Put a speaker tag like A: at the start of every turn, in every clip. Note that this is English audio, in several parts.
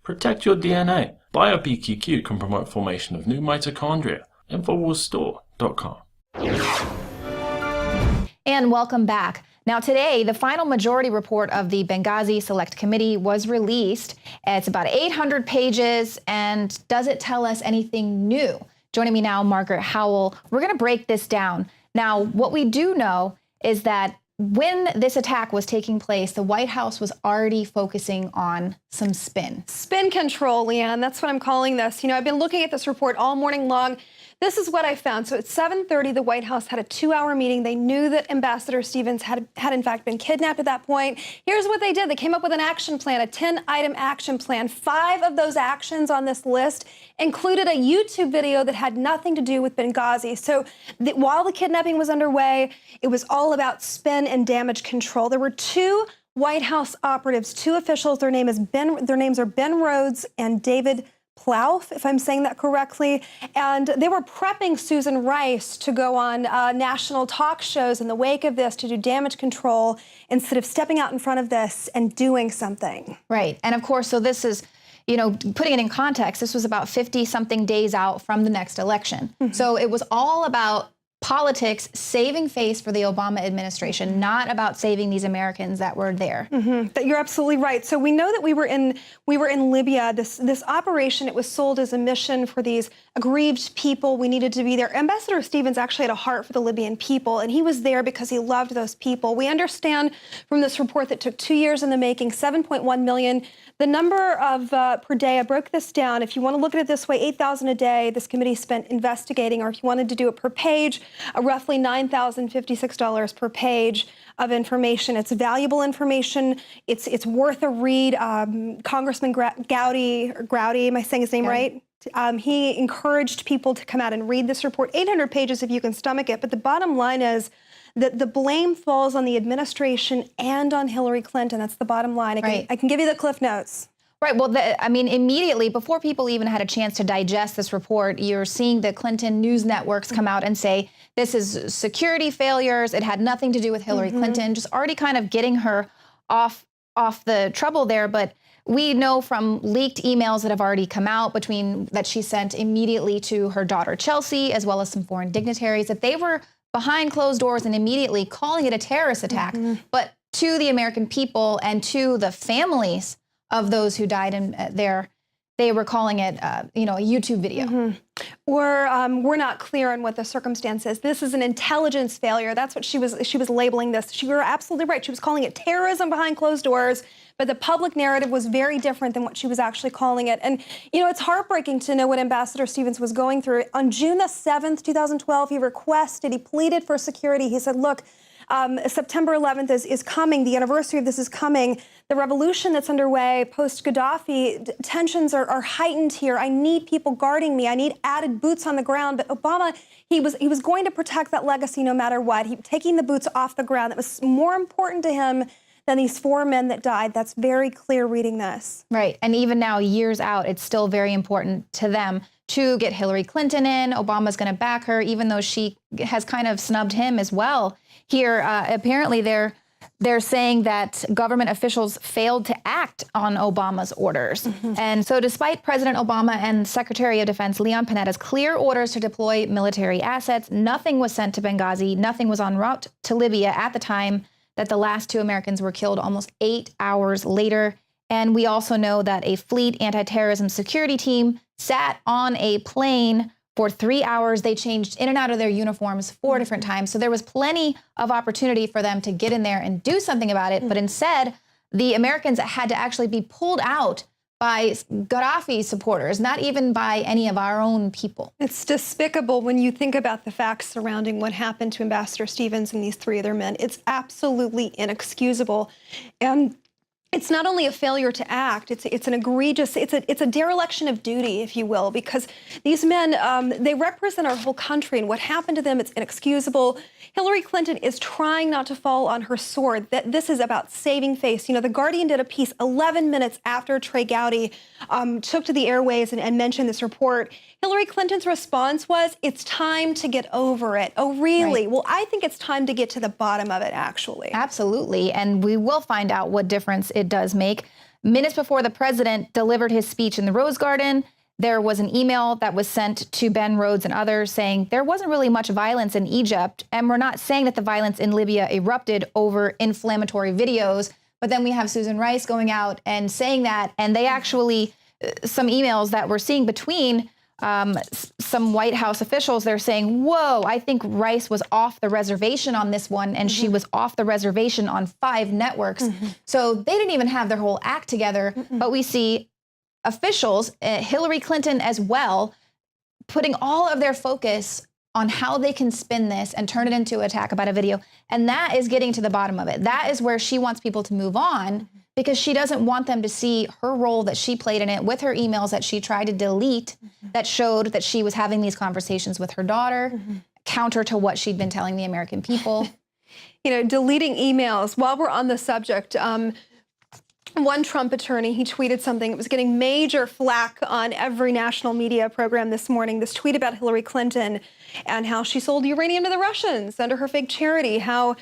A: Protect your DNA. BioPQQ can promote formation of new mitochondria. Infowarsstore.com.
B: And welcome back. Now today, the final majority report of the Benghazi Select Committee was released. It's about 800 pages, and does it tell us anything new? Joining me now, Margaret Howell. We're going to break this down. Now, what we do know is that when this attack was taking place, the White House was already focusing on some spin.
C: Spin control, Leanne. That's what I'm calling this. I've been looking at this report all morning long. This is what I found. So at 7:30, the White House had a 2-hour meeting. They knew that Ambassador Stevens had in fact been kidnapped at that point. Here's what they did. They came up with an action plan, a 10-item action plan. 5 of those actions on this list included a YouTube video that had nothing to do with Benghazi. So while the kidnapping was underway, it was all about spin and damage control. There were 2 White House operatives, 2 officials. Their names are Ben Rhodes and David Plouffe, if I'm saying that correctly. And they were prepping Susan Rice to go on national talk shows in the wake of this to do damage control instead of stepping out in front of this and doing something.
B: Right. And of course, so this is, putting it in context, this was about 50-something days out from the next election. Mm-hmm. So it was all about politics, saving face for the Obama administration, not about saving these Americans that were there.
C: Mm-hmm. You're absolutely right. So we know that we were in Libya. This operation, it was sold as a mission for these aggrieved people. We needed to be there. Ambassador Stevens actually had a heart for the Libyan people, and he was there because he loved those people. We understand from this report that took 2 years in the making, 7.1 million. The number of per day, I broke this down. If you want to look at it this way, 8,000 a day this committee spent investigating, or if you wanted to do it per page, roughly $9,056 per page of information. It's valuable information. It's worth a read. Congressman Gowdy, am I saying his name right? He encouraged people to come out and read this report. 800 pages if you can stomach it. But the bottom line is that the blame falls on the administration and on Hillary Clinton. That's the bottom line. I can give you the Cliff Notes.
B: Right. Well, immediately before people even had a chance to digest this report, you're seeing the Clinton news networks come out and say this is security failures. It had nothing to do with Hillary Clinton, just already kind of getting her off the trouble there. But we know from leaked emails that have already come out that she sent immediately to her daughter, Chelsea, as well as some foreign dignitaries, that they were behind closed doors and immediately calling it a terrorist attack. But to the American people and to the families of those who died in there, they were calling it, a YouTube video.
C: We're not clear on what the circumstance is. This is an intelligence failure. That's what she was labeling this. You were absolutely right. She was calling it terrorism behind closed doors, but the public narrative was very different than what she was actually calling it. And, it's heartbreaking to know what Ambassador Stevens was going through. On June the 7th, 2012, he pleaded for security. He said, look, September 11th is coming. The anniversary of this is coming. The revolution that's underway post-Gaddafi, tensions are heightened here. I need people guarding me. I need added boots on the ground. But Obama, he was going to protect that legacy no matter what. Taking the boots off the ground, that was more important to him than these 4 men that died. That's very clear reading this.
B: Right. And even now, years out, it's still very important to them to get Hillary Clinton in. Obama's going to back her, even though she has kind of snubbed him as well. Here, apparently, they're saying that government officials failed to act on Obama's orders. And so despite President Obama and Secretary of Defense Leon Panetta's clear orders to deploy military assets, nothing was sent to Benghazi. Nothing was en route to Libya at the time that the last 2 Americans were killed almost 8 hours later. And we also know that a fleet anti-terrorism security team sat on a plane for 3 hours. They changed in and out of their uniforms 4 different times. So there was plenty of opportunity for them to get in there and do something about it. But instead, the Americans had to actually be pulled out by Gaddafi supporters, not even by any of our own people.
C: It's despicable when you think about the facts surrounding what happened to Ambassador Stevens and these 3 other men. It's absolutely inexcusable. And it's not only a failure to act, it's an egregious, it's a dereliction of duty, if you will, because these men, they represent our whole country, and what happened to them, it's inexcusable. Hillary Clinton is trying not to fall on her sword. That this is about saving face. The Guardian did a piece 11 minutes after Trey Gowdy took to the airways and mentioned this report. Hillary Clinton's response was, it's time to get over it. Oh, really? Right. Well, I think it's time to get to the bottom of it, actually.
B: Absolutely. And we will find out what difference it does make. Minutes before the president delivered his speech in the Rose Garden, there was an email that was sent to Ben Rhodes and others saying there wasn't really much violence in Egypt, and we're not saying that the violence in Libya erupted over inflammatory videos. But then we have Susan Rice going out and saying that, and they actually, some emails that we're seeing between some White House officials, they're saying, whoa, I think Rice was off the reservation on this one, and she was off the reservation on 5 networks. So they didn't even have their whole act together. But we see officials, Hillary Clinton as well, putting all of their focus on how they can spin this and turn it into an attack about a video. And that is getting to the bottom of it. That is where she wants people to move on, because she doesn't want them to see her role that she played in it with her emails that she tried to delete that showed that she was having these conversations with her daughter, counter to what she'd been telling the American people.
C: You know, deleting emails. While we're on the subject, one Trump attorney, he tweeted something. It was getting major flack on every national media program this morning. This tweet about Hillary Clinton and how she sold uranium to the Russians under her fake charity. How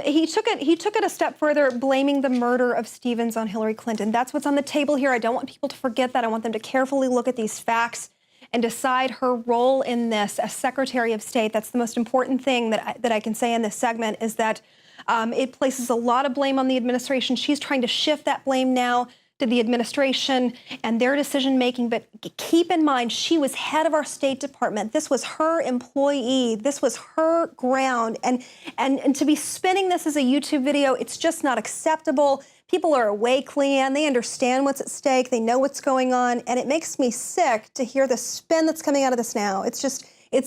C: he took it a step further, blaming the murder of Stevens on Hillary Clinton. That's what's on the table here. I don't want people to forget that. I want them to carefully look at these facts and decide her role in this as Secretary of State. That's the most important thing that I can say in this segment, is that it places a lot of blame on the administration. She's trying to shift that blame now to the administration and their decision making. But keep in mind, she was head of our State Department. This was her employee. This was her ground. And to be spinning this as a YouTube video, it's just not acceptable. People are awake, Leanne. They understand what's at stake. They know what's going on. And it makes me sick to hear the spin that's coming out of this now. It's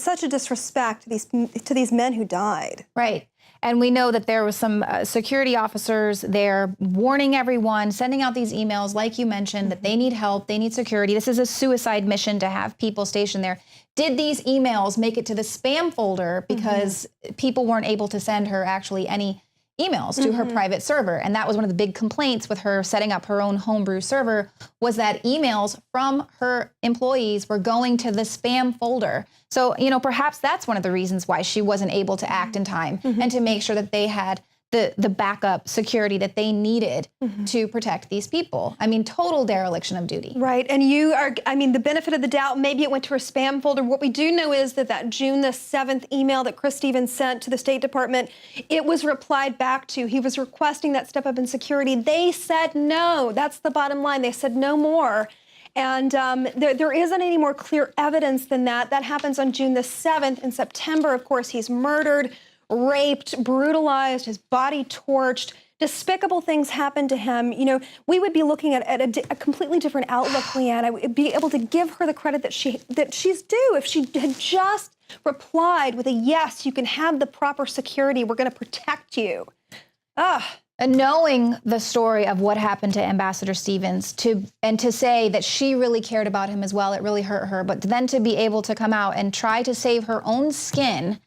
C: such a disrespect to these men who died.
B: Right. And we know that there was some security officers there warning everyone, sending out these emails, like you mentioned, that they need help, they need security. This is a suicide mission to have people stationed there. Did these emails make it to the spam folder because people weren't able to send her actually any emails to her private server? And that was one of the big complaints with her setting up her own homebrew server, was that emails from her employees were going to the spam folder. So, you know, perhaps that's one of the reasons why she wasn't able to act in time and to make sure that they had the backup security that they needed to protect these people. I mean, total dereliction of duty.
C: Right. And the benefit of the doubt, maybe it went to her spam folder. What we do know is that June the 7th email that Chris Stevens sent to the State Department, it was replied back to. He was requesting that step up in security. They said no. That's the bottom line. They said no more. And there isn't any more clear evidence than that. That happens on June the 7th. In September, of course, he's murdered, raped, brutalized, his body torched. Despicable things happen to him. You know, we would be looking at a completely different outlook, Leanne. I would be able to give her the credit that she's due. If she had just replied with a yes, you can have the proper security. We're going to protect you.
B: And knowing the story of what happened to Ambassador Stevens, to say that she really cared about him as well, it really hurt her. But then to be able to come out and try to save her own skin,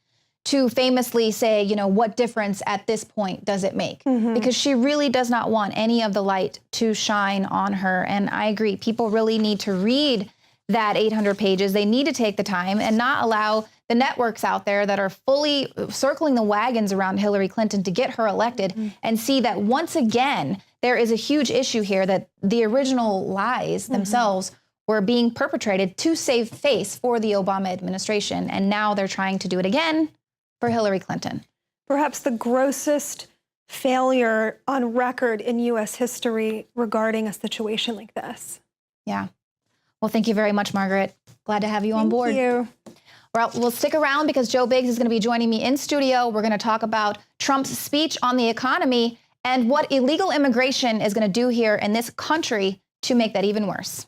B: to famously say, you know, what difference at this point does it make? Because she really does not want any of the light to shine on her. And I agree, people really need to read that 800 pages. They need to take the time and not allow the networks out there that are fully circling the wagons around Hillary Clinton to get her elected and see that once again, there is a huge issue here, that the original lies themselves were being perpetrated to save face for the Obama administration. And now they're trying to do it again for Hillary Clinton.
C: Perhaps the grossest failure on record in U.S. history regarding a situation like this.
B: Yeah. Well, thank you very much, Margaret. Glad to have you on board.
C: Thank you.
B: Well, we'll stick around because Joe Biggs is going to be joining me in studio. We're going to talk about Trump's speech on the economy and what illegal immigration is going to do here in this country to make that even worse.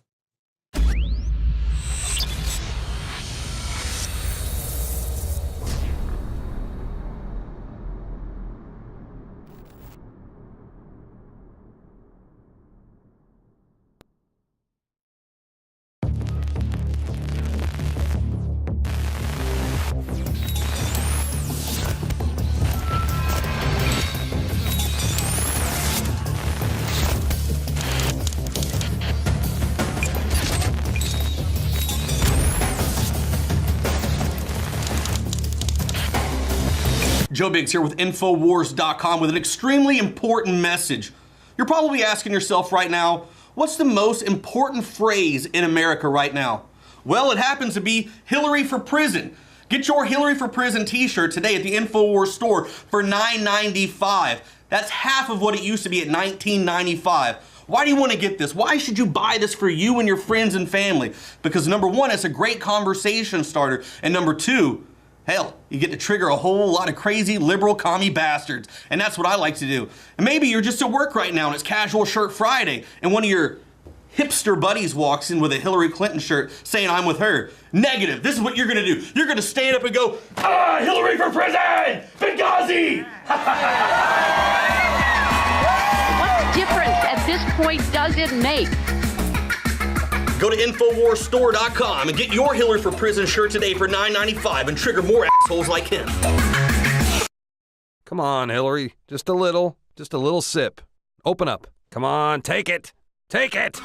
D: Joe Biggs here with Infowars.com with an extremely important message. You're probably asking yourself right now, What's the most important phrase in America right now? Well, it happens to be Hillary for Prison. Get your Hillary for Prison t-shirt today at the Infowars store for $9.95. That's half of what it used to be at $19.95. Why do you want to get this? Why should you buy this for you and your friends and family? Because number one, it's a great conversation starter. And number two, hell, you get to trigger a whole lot of crazy liberal commie bastards. And that's what I like to do. And maybe you're just at work right now and it's Casual Shirt Friday and one of your hipster buddies walks in with a Hillary Clinton shirt saying I'm with her. Negative. This is what you're gonna do. You're gonna stand up and go, ah, Hillary for prison! Benghazi!
E: What difference at this point does it make?
D: Go to InfoWarsStore.com and get your Hillary for Prison shirt today for $9.95 and trigger more assholes like him.
F: Come on, Hillary. Just a little sip. Open up. Come on, take it. Take it!